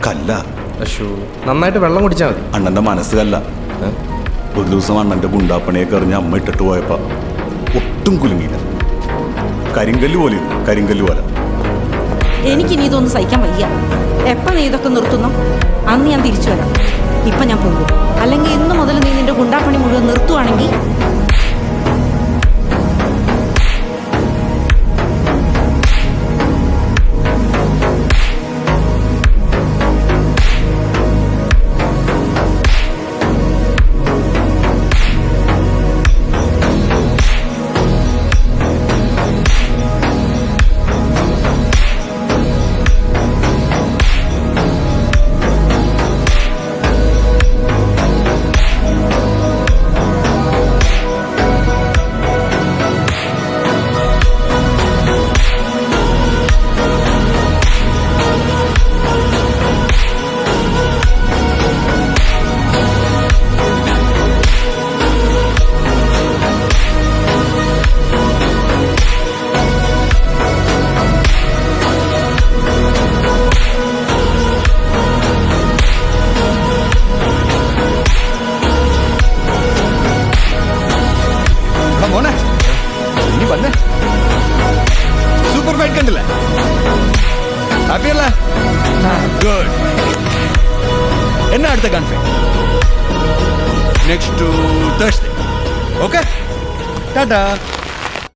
കല്ല. അശോ, നന്നായിട്ട് വെള്ളം കുടിച്ചാൽ മതി. അണ്ണന്റെ മനസ്സ് കല്ല. ഒരു ദിവസം അണ്ണന്റെ ഗുണ്ടാപ്പണിയൊക്കെ എറിഞ്ഞ് അമ്മ ഇട്ടിട്ട് പോയപ്പോ ഒട്ടും കുലുങ്ങിയില്ല. കരിങ്കല്ല് പോലെ ഇരുന്നു, കരിങ്കല്ല് പോലെ. എനിക്കിനി ഇതൊന്നും സഹിക്കാൻ വയ്യ. എപ്പോൾ നീ ഇതൊക്കെ നിർത്തുന്നു അന്ന് ഞാൻ തിരിച്ചു വരാം. ഇപ്പം ഞാൻ പോകും. അല്ലെങ്കിൽ ഇന്ന് മുതൽ നീ നിന്റെ ഗുണ്ടാപ്പണി മുഴുവൻ നിർത്തുവാണെങ്കിൽ സൂപ്പർ ഫൈറ്റ് കണ്ടില്ലേ? ഹാപ്പി അല്ലേ? ഗുഡ്. എന്നാ അടുത്ത കൺഫൈറ്റ്? Next Thursday. ഓക്കെ, ടാറ്റാ.